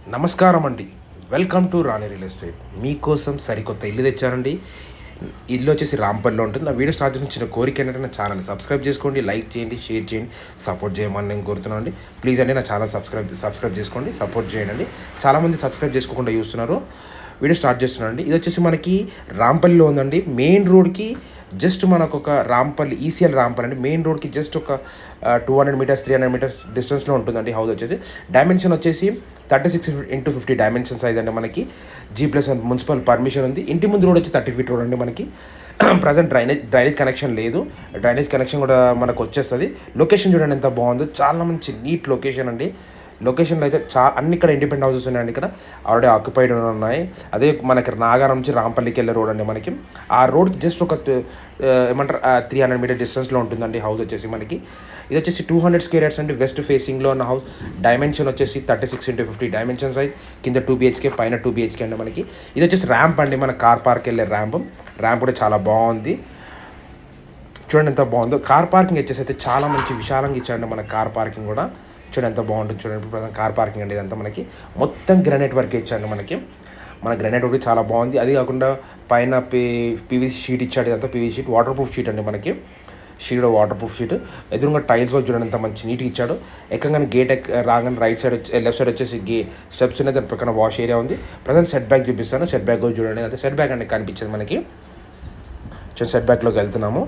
నమస్కారం అండి. Welcome to Rani real estate. మీకోసం సరికొత్త ఇల్లు తెచ్చానండి. ఇల్లు వచ్చేసి రాంపల్లిలో ఉంటుంది. నా వీడియో స్టార్ట్ చేసిన చిన్న కోరిక ఏంటంటే నా ఛానల్ సబ్స్క్రైబ్ చేసుకోండి, లైక్ చేయండి, షేర్ చేయండి, సపోర్ట్ చేయమని నేను కోరుతున్నాను అండి. ప్లీజ్ అండి నా ఛానల్ సబ్స్క్రైబ్ చేసుకోండి, సపోర్ట్ చేయండి. చాలామంది సబ్స్క్రైబ్ చేసుకోకుండా చూస్తున్నారు. వీడియో స్టార్ట్ చేస్తున్నానండి. ఇది వచ్చేసి మనకి రాంపల్లిలో ఉందండి. మెయిన్ రోడ్కి జస్ట్ మనకు ఒక రాంపల్లి ఈసీఎల్ రాంపల్లి అండి. మెయిన్ రోడ్కి జస్ట్ ఒక 200 మీటర్స్ 300 మీటర్స్ డిస్టెన్స్లో ఉంటుందండి హౌస్ వచ్చేసి. డైమెన్షన్ వచ్చేసి 36x50 డైమెన్షన్ సైజ్ అండి. మనకి G+1 మున్సిపల్ పర్మిషన్ ఉంది. ఇంటి ముందు రోడ్ వచ్చి 30 ఫీట్ రోడ్ అండి. మనకి ప్రజెంట్ డ్రైనేజ్ కనెక్షన్ లేదు. డ్రైనేజ్ కనెక్షన్ కూడా మనకు వచ్చేస్తుంది. లొకేషన్ చూడండి ఎంత బాగుందో, చాలా మంచి నీట్ లొకేషన్ అండి. లొకేషన్లో అయితే అన్ని ఇక్కడ ఇండిపెండెంట్ హౌసెస్ ఉన్నాయండి. ఇక్కడ ఆల్రెడీ ఆక్యుపైడ్ ఉన్నాయి. అదే మనకి నాగారం నుంచి రాంపల్లికి వెళ్ళే రోడ్ అండి. మనకి ఆ రోడ్కి జస్ట్ ఒక ఏమంటారు 300 మీటర్ డిస్టెన్స్లో ఉంటుందండి హౌస్ వచ్చేసి. మనకి ఇది వచ్చేసి 200 స్క్వేర్ యార్డ్స్ అండి. వెస్ట్ ఫేసింగ్లో ఉన్న హౌస్. డైమెన్షన్ వచ్చేసి 36x50 డైమెన్షన్ సైజ్. కింద 2 BHK, పైన 2 BHK అండి. మనకి ఇది వచ్చేసి ర్యాంప్ అండి. మన కార్ పార్క్ వెళ్ళే ర్యాంప్ కూడా చాలా బాగుంది. చూడండి ఎంత బాగుందో. కార్ పార్కింగ్ వచ్చేసి అయితే చాలా మంచి విశాలంగా ఇచ్చాడండి మన కార్ పార్కింగ్ కూడా. చూడండి ఎంత బాగుంటుంది. చూడండి ఇప్పుడు కార్ పార్కింగ్ అండి. ఇదంతా మనకి మొత్తం గ్రానైట్ వర్క్ ఇచ్చాడు మనకి. మన గ్రానైట్ వర్క్ చాలా బాగుంది. అది కాకుండా పైన పీవీసీ షీట్ ఇచ్చాడు. ఇదంతా PVC sheet, water proof sheet అండి. మనకి షీట్ వాటర్ ప్రూఫ్ షీట్. ఎదురుగా టైల్స్ వర్క్ చూడండి ఎంత మంచి నీట్గా ఇచ్చాడు. ఎక్కగానే గేట్ రాగానే రైట్ సైడ్ లెఫ్ట్ సైడ్ వచ్చేసి స్టెప్స్ ఉన్నాయి. దాని ప్రక్కన వాష్ ఏరియా ఉంది. ప్రజెంట్ సెట్ బ్యాక్ చూపిస్తాను. సెట్ బ్యాక్ చూడండి. అదే సెట్ బ్యాక్ అండి కనిపించింది మనకి. సెట్ బ్యాక్లోకి వెళ్తున్నాము.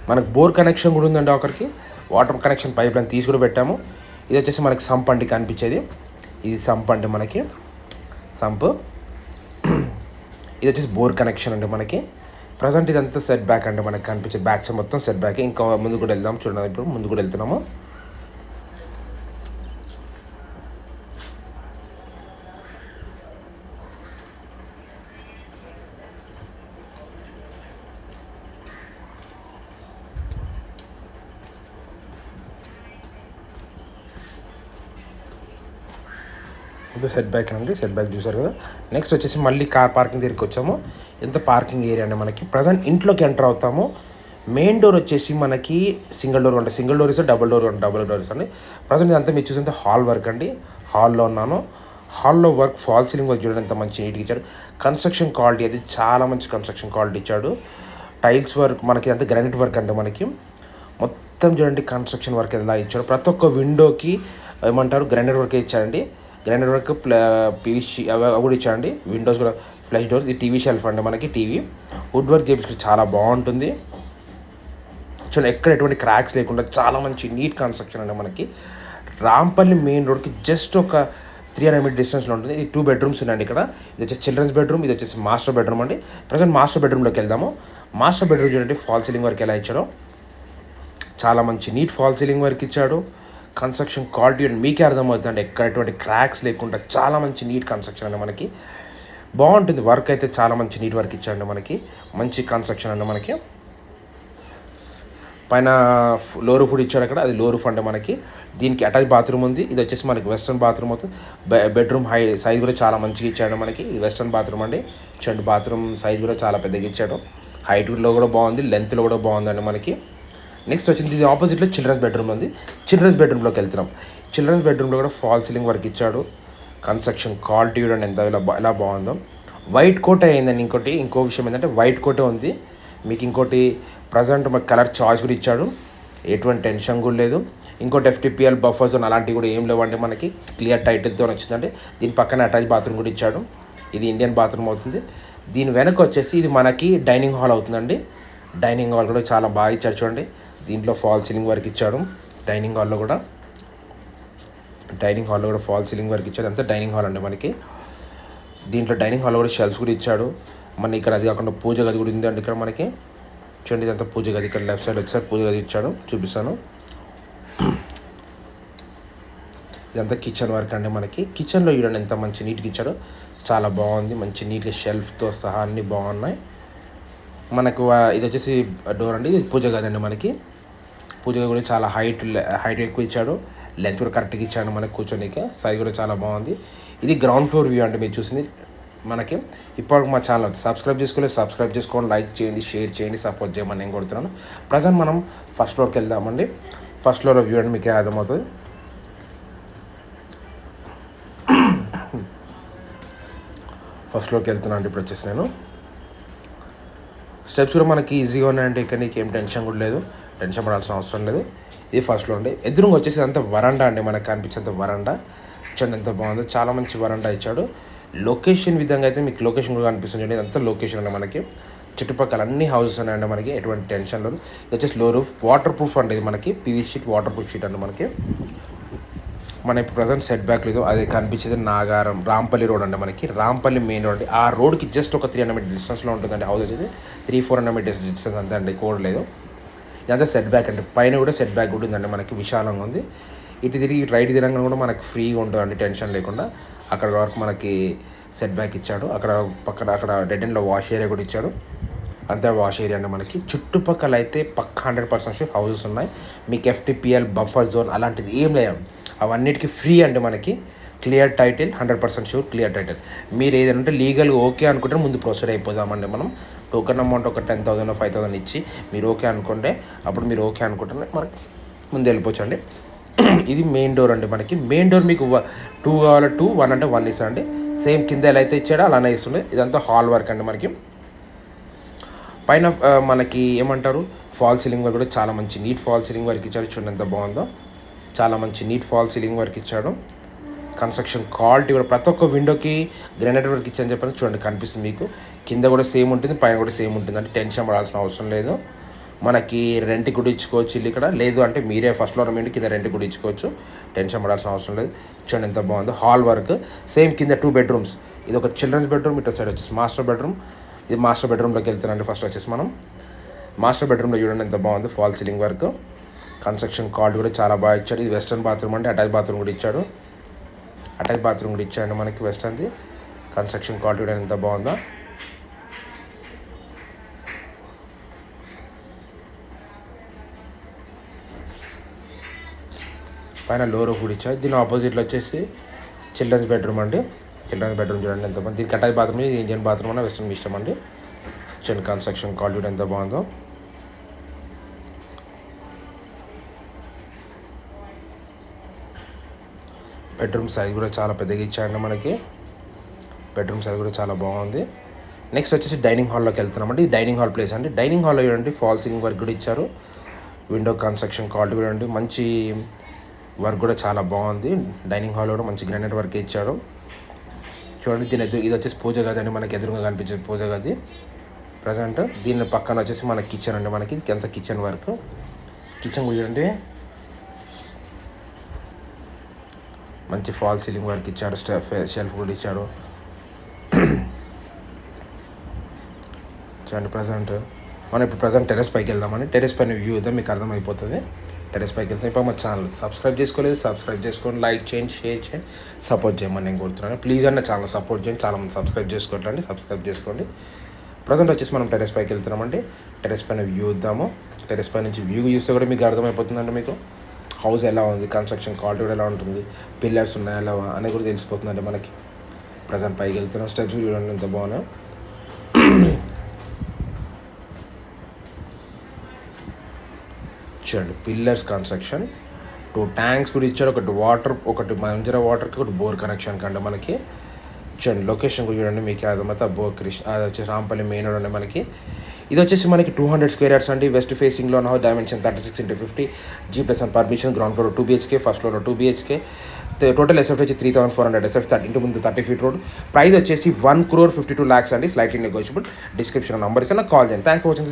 మనకు బోర్ కనెక్షన్ కూడా ఉందండి. ఒకరికి వాటర్ కనెక్షన్ పైప్ లైన్ తీసి కూడా పెట్టాము. ఇది వచ్చేసి మనకి సంప్ అండి కనిపించేది. ఇది సంప్ అండి మనకి సంప్. ఇది వచ్చేసి బోర్ కనెక్షన్ అండి మనకి. ప్రజెంట్ ఇదంతా సెట్ బ్యాక్ అండి మనకి కనిపించే బ్యాక్ సైడ్ మొత్తం సెట్ బ్యాక్. ఇంకా ముందు కూడా వెళ్దాం. చూడండి ఇప్పుడు ముందు కూడా వెళ్తున్నాము. ఇది సెట్ బ్యాక్ అండి. సెట్ బ్యాక్ చూసారు కదా. నెక్స్ట్ వచ్చేసి మళ్ళీ కార్ పార్కింగ్ దగ్గరికి వచ్చాము. ఎంత పార్కింగ్ ఏరియా అండి మనకి. ప్రజెంట్ ఇంట్లోకి ఎంటర్ అవుతాము. మెయిన్ డోర్ వచ్చేసి మనకి సింగిల్ డోర్ అంటే సింగిల్ డోర్ ఇస్తే డబుల్ డోర్స్ అండి. ప్రజెంట్ ఇదంతా మీరు చూసింటే హాల్ వర్క్ అండి. హాల్లో ఉన్నాను. హాల్లో వర్క్ ఫాల్ సీలింగ్ వర్క్ చూడండి ఎంత మంచి నీట్గా ఇచ్చాడు. కన్స్ట్రక్షన్ క్వాలిటీ అది చాలా మంచి కన్స్ట్రక్షన్ క్వాలిటీ ఇచ్చాడు. టైల్స్ వర్క్ మనకి అంతా గ్రానైట్ వర్క్ అండి. మనకి మొత్తం చూడండి కన్స్ట్రక్షన్ వర్క్ ఎలా ఇచ్చాడు. ప్రతి ఒక్క విండోకి ఏమంటారు గ్రానైట్ వర్క్ ఇచ్చాడండి. గ్రానైట్ వర్క్ పీవీసీ అవి కూడా ఇచ్చాడండి. విండోస్ కూడా ఫ్లష్ డోర్స్. ఇది టీవీ షెల్ఫ్ అండి మనకి. టీవీ వుడ్ వర్క్ చేపించుకుంటే చాలా బాగుంటుంది. చూడండి ఎక్కడ ఎటువంటి క్రాక్స్ లేకుండా చాలా మంచి నీట్ కన్స్ట్రక్షన్ అండి మనకి. రాంపల్లి మెయిన్ రోడ్కి జస్ట్ ఒక 300 మీటర్ డిస్టెన్స్లో ఉంటుంది. ఇది 2 బెడ్రూమ్స్ ఉన్నాయండి ఇక్కడ. ఇది వచ్చేసి చిల్డ్రన్స్ బెడ్రూమ్, ఇది వచ్చేసి మాస్టర్ బెడ్రూమ్ అండి. ప్రజెంట్ మాస్టర్ బెడ్రూమ్లోకి వెళ్దాము. మాస్టర్ బెడ్రూమ్ చూడండి ఫాల్ సీలింగ్ వర్క్ ఎలా ఇచ్చాడో. చాలా మంచి నీట్ ఫాల్ సీలింగ్ వర్క్ ఇచ్చాడు. కన్స్ట్రక్షన్ క్వాలిటీ అండి మీకే అర్థమవుతుందండి. ఎక్కడ ఎటువంటి క్రాక్స్ లేకుండా చాలా మంచి నీట్ కన్స్ట్రక్షన్ అండి మనకి. బాగుంటుంది వర్క్ అయితే. చాలా మంచి నీట్ వర్క్ ఇచ్చాడండి మనకి. మంచి కన్స్ట్రక్షన్ అండి మనకి. పైన లో రూఫ్ ఇచ్చాడు అక్కడ. అది లో రూఫ్ అంటే మనకి. దీనికి అటాచ్ బాత్రూమ్ ఉంది. ఇది వచ్చేసి మనకి వెస్ట్రన్ బాత్రూమ్ అవుతుంది. బెడ్రూమ్ సైజ్ కూడా చాలా మంచిగా ఇచ్చాడు మనకి. ఇది వెస్ట్రన్ బాత్రూమ్ అండి. చూడండి బాత్రూమ్ సైజ్ కూడా చాలా పెద్దగా ఇచ్చాడు. హైట్లో కూడా బాగుంది, లెంత్లో కూడా బాగుందండి మనకి. నెక్స్ట్ వచ్చింది ఇది ఆపోజిట్లో చిల్డ్రన్స్ బెడ్రూమ్ ఉంది. చిల్డ్రన్స్ బెడ్రూమ్లోకి వెళ్తున్నాం. చిల్డ్రన్స్ బెడ్రూమ్లో కూడా ఫాల్ సీలింగ్ వర్క్ ఇచ్చాడు. కన్స్ట్రక్షన్ క్వాలిటీ కూడా ఎంత ఎలా బాగుందో. వైట్ కోటే అయిందండి. ఇంకో విషయం ఏంటంటే వైట్ కోటే ఉంది మీకు. ఇంకోటి ప్రజెంట్ మాకు కలర్ చాయిస్ కూడా ఇచ్చాడు. ఎటువంటి టెన్షన్ కూడా లేదు. ఇంకోటి FTPL బఫర్ జోన్ అలాంటివి కూడా ఏం లేవండి మనకి. క్లియర్ టైటిల్తో వచ్చిందండి. దీని పక్కన అటాచ్ బాత్రూమ్ కూడా ఇచ్చాడు. ఇది ఇండియన్ బాత్రూమ్ అవుతుంది. దీని వెనక వచ్చేసి ఇది మనకి డైనింగ్ హాల్ అవుతుందండి. డైనింగ్ హాల్ కూడా చాలా బాగా ఇచ్చాడు చూడండి. దీంట్లో ఫాల్ సీలింగ్ వర్క్ ఇచ్చాడు. డైనింగ్ హాల్లో కూడా ఫాల్ సీలింగ్ వర్క్ ఇచ్చాడు. అంతా డైనింగ్ హాల్ అండి మనకి. దీంట్లో డైనింగ్ హాల్లో కూడా షెల్ఫ్స్ కూడా ఇచ్చాడు. మన ఇక్కడ అది కాకుండా పూజ గది కూడా ఉంది అండి ఇక్కడ మనకి. చూడండి ఇదంతా పూజ గది. ఇక్కడ లెఫ్ట్ సైడ్ వచ్చేసరికి పూజ గది ఇచ్చాడు. చూపిస్తాను. ఇదంతా కిచెన్ వర్క్ అండి మనకి. కిచెన్లో చూడండి ఎంత మంచి నీట్గా ఇచ్చాడు. చాలా బాగుంది. మంచి నీట్గా షెల్ఫ్తో సహా అన్నీ బాగున్నాయి మనకు. ఇది వచ్చేసి డోర్ అండి. ఇది పూజ గది అండి మనకి. పూజ గది కూడా చాలా హైట్ ఎక్కువ ఇచ్చాడు. లెంత్ కూడా కరెక్ట్గా ఇచ్చాడు మనకి కూర్చోనికి. సైజ్ కూడా చాలా బాగుంది. ఇది గ్రౌండ్ ఫ్లోర్ వ్యూ అంటే మీరు చూసింది మనకి. ఇప్పుడు మా ఛానల్ సబ్స్క్రైబ్ చేసుకోండి, లైక్ చేయండి, షేర్ చేయండి, సపోర్ట్ చేయమని నేను కొడుతున్నాను. ప్రజెంట్ మనం ఫస్ట్ ఫ్లోర్కి వెళ్దామండి. ఫస్ట్ ఫ్లోర్ వ్యూ అంటే మీకే అర్థమవుతుంది. ఫస్ట్ ఫ్లోర్కి వెళ్తున్నాను అండి. ఇప్పుడు వచ్చేసి నేను స్టెప్స్ కూడా మనకి ఈజీగా ఉన్నాయండి. ఇక్కడ నీకు ఏం టెన్షన్ కూడా లేదు, టెన్షన్ పడాల్సిన అవసరం లేదు. ఇది ఫస్ట్ ఫ్లోర్ అండి. ఎదురుగా వచ్చేసి అంత వరండా అండి, మనకు కనిపించేంత వరండా. చూడండి ఎంత బాగుందో, చాలా మంచి వరండా ఇచ్చాడు. లొకేషన్ విధంగా అయితే మీకు లొకేషన్ కూడా కనిపిస్తుంది. చూడండి అంతా లొకేషన్ అండి. మనకి చుట్టుపక్కల అన్ని హౌసెస్ ఉన్నాయండి. మనకి ఎటువంటి టెన్షన్ లేదు. ఇది వచ్చేసి లో రూఫ్, వాటర్ ప్రూఫ్ అండి. ఇది మనకి PVC sheet, water proof sheet అండి. మనకి మన ఇప్పుడు ప్రజెంట్ సెట్ బ్యాక్ లేదు, అది కనిపించేది నాగారం రాంపల్లి రోడ్ అండి. మనకి రాంపల్లి మెయిన్ రోడ్ అండి. ఆ రోడ్కి జస్ట్ ఒక 300 మీటర్ డిస్టెన్స్లో ఉంటుందండి. హౌస్ వచ్చేసి 300-400 మీటర్స్ డిస్టెన్స్ అంతే అండి, కోడ్ లేదు. ఇదంతా సెట్ బ్యాక్ అండి. పైన కూడా సెట్ బ్యాక్ కూడా ఉందండి. మనకి విశాలంగా ఉంది. ఇటు తిరిగి రైట్ తిరగంగా కూడా మనకి ఫ్రీగా ఉంటుందండి, టెన్షన్ లేకుండా. అక్కడ వరకు మనకి సెట్ బ్యాక్ ఇచ్చాడు. అక్కడ పక్కన అక్కడ డెడ్ ఎండ్లో వాష్ ఏరియా కూడా ఇచ్చాడు. అంతే వాష్ ఏరియా అండి. మనకి చుట్టుపక్కల అయితే పక్క 100% హౌసెస్ ఉన్నాయి. మీకు ఎఫ్టీపీఎల్ బఫర్ జోన్ అలాంటిది ఏం లేదు, అవన్నిటికీ ఫ్రీ అండి. మనకి clear title, 100% sure clear title. మీరు ఏదంటే లీగల్ ఓకే అనుకుంటే ముందు ప్రొసీడ్ అయిపోదామండి. మనం టోకెన్ అమౌంట్ ఒక 10,000 5,000 ఇచ్చి మీరు ఓకే అనుకుంటే, అప్పుడు మీరు ఓకే అనుకుంటే మనకి ముందు వెళ్ళిపోవచ్చు అండి. ఇది మెయిన్ డోర్ అండి. మనకి మెయిన్ డోర్ మీకు 2 కావాలి, 2 1 అంటే 1 ఇస్తాండి. సేమ్ కింద ఎలా అయితే ఇచ్చాడో అలానే ఇస్తుండే. ఇదంతా హాల్ వర్క్ అండి. మనకి పైన మనకి ఏమంటారు, ఫాల్ సీలింగ్ వర్క్ కూడా చాలా మంచి నీట్ ఫాల్ సీలింగ్ వర్క్ ఇచ్చాడు. చూడండి ఎంత బాగుందో, చాలా మంచి నీట్ ఫాల్ సీలింగ్ వర్క్ ఇచ్చాడు. కన్స్ట్రక్షన్ క్వాలిటీ కూడా ప్రతి ఒక్క విండోకి గ్రానైట్ వర్క్ ఇచ్చాను చెప్పని చూడండి కనిపిస్తుంది మీకు. కింద కూడా సేమ్ ఉంటుంది, పైన కూడా సేమ్ ఉంటుంది. అంటే టెన్షన్ పడాల్సిన అవసరం లేదు. మనకి రెంట్ కూడా ఇచ్చుకోవచ్చు ఇల్లు ఇక్కడ, లేదు అంటే మీరే ఫస్ట్ ఫ్లోర్ మీద కింద రెంట్ కూడా ఇచ్చుకోవచ్చు, టెన్షన్ పడాల్సిన అవసరం లేదు. చూడండి ఎంత బాగుందో. హాల్ వర్క్ సేమ్ కింద 2 బెడ్రూమ్స్. ఇది ఒక చిల్డ్రన్స్ బెడ్రూమ్, ఇటు సైడ్ వచ్చేసి మాస్టర్ బెడ్రూమ్. ఇది మాస్టర్ బెడ్రూమ్లోకి వెళ్తానండి. ఫస్ట్ వచ్చేసి మనం మాస్టర్ బెడ్రూమ్లో చూడండి ఎంత బాగుంది, fall ceiling work. Construction quality కూడా చాలా బాగా ఇచ్చాడు. ఇది వెస్టర్న్ బాత్రూమ్ అండి, అటాచ్ బాత్రూమ్ కూడా ఇచ్చాడు. అటాచ్ బాత్రూమ్ కూడా ఇచ్చాడు మనకి వెస్టర్న్ది. కన్స్ట్రక్షన్ క్వాలిటీ కూడా ఎంత బాగుందో. పైన లో రూఫ్ కూడా ఇచ్చాడు. దీని ఆపోజిట్లో వచ్చేసి చిల్డ్రన్స్ బెడ్రూమ్ అండి. చిల్డ్రన్స్ బెడ్రూమ్ చూడండి ఎంత బాగుంది. దీనికి అటాచ్ బాత్రూమ్, ఇండియన్ బాత్రూమ్ అన్న వెస్టర్న్ ఇష్టం అండి. చూడండి కన్స్ట్రక్షన్ క్వాలిటీ కూడా ఎంత బాగుందో. బెడ్రూమ్ సైజ్ కూడా చాలా పెద్దగా ఇచ్చాడండి మనకి. బెడ్రూమ్ సైజ్ కూడా చాలా బాగుంది. నెక్స్ట్ వచ్చేసి డైనింగ్ హాల్లోకి వెళ్తున్నామండి. ఇది డైనింగ్ హాల్ ప్లేస్ అండి. డైనింగ్ హాల్లో చూడండి ఫాల్ సీలింగ్ వర్క్ కూడా ఇచ్చారు. విండో కన్స్ట్రక్షన్ క్వాలిటీ కూడా అండి మంచి వర్క్ కూడా చాలా బాగుంది. డైనింగ్ హాల్లో కూడా మంచి గ్రానైట్ వర్క్ ఇచ్చాడు. చూడండి దీని ఇది వచ్చేసి పూజ గది అండి. మనకి ఎదురుగా కనిపించే పూజ గది ప్రజెంట్. దీని పక్కన వచ్చేసి మన కిచెన్ అండి. మనకి ఎంత కిచెన్ వర్క్, కిచెన్ కూడా చూడండి మంచి ఫాల్ సీలింగ్ వర్క్ ఇచ్చాడు. షెల్ఫ్ కూడా ఇచ్చాడు. చూడండి ప్రజెంట్ మనం ఇప్పుడు ప్రజెంట్ టెరెస్ పైకి వెళ్దామని. టెరెస్ పైన వ్యూ అయితే మీకు అర్థమైపోతుంది. టెరెస్ పైకి వెళ్తాం. ఇప్పుడు మా ఛానల్ సబ్స్క్రైబ్ చేసుకోలేదు, సబ్స్క్రైబ్ చేసుకోండి, లైక్ చేయండి, షేర్ చేయండి, సపోర్ట్ చేయమని నేను కోరుతున్నాను. ప్లీజ్ అన్న ఛానల్ సపోర్ట్ చేయండి. చాలామంది సబ్స్క్రైబ్ చేసుకోవట్లండి, సబ్స్క్రైబ్ చేసుకోండి. ప్రజెంట్ వచ్చేసి మనం టెరెస్ పైకి వెళ్తున్నామండి. టెరెస్ పైన వ్యూ ఇద్దాము. టెరెస్ పై నుంచి వ్యూ చూస్తే కూడా మీకు అర్థమైపోతుందండి. మీకు హౌస్ ఎలా ఉంది, కన్స్ట్రక్షన్ క్వాలిటీ కూడా ఎలా ఉంటుంది, పిల్లర్స్ ఉన్నాయా ఎలా అనేది కూడా తెలిసిపోతుందండి మనకి. ప్రజెంట్ పైకి వెళ్తున్నాం. స్టెప్స్ చూడండి ఎంత బాగున్నాయి. చూడండి పిల్లర్స్ కన్స్ట్రక్షన్, 2 ట్యాంక్స్ కూడా ఇచ్చాడు. ఒకటి మంజరా వాటర్కి, ఒకటి బోర్ కనెక్షన్ కంటే మనకి. చూడండి లొకేషన్ కూడా చూడండి మీకు అర్థమైతే. అది వచ్చేసి రాంపల్లి మెయిన్ రోడ్ అండి మనకి. ఇది వచ్చేసి మనకి 200 స్క్వేర్ యార్డ్స్ అండి. వెస్ట్ ఫేసింగ్లో ఉన్న dimension 36x50, G+1 permission. Ground floor 2 BHK, first floor 2 BHK. Total SF వచ్చి 3,400 ఎస్ఎఫ్, ఇంటి ముందు 30 ఫీట్ రోడ్. ప్రైస్ వచ్చేసి 1,52,00,000 అండి. Slightly negotiable. డిస్క్రిప్షన్ నెంబర్ ఇస్తే నాకు కాల్ చేయండి. Thank for watching.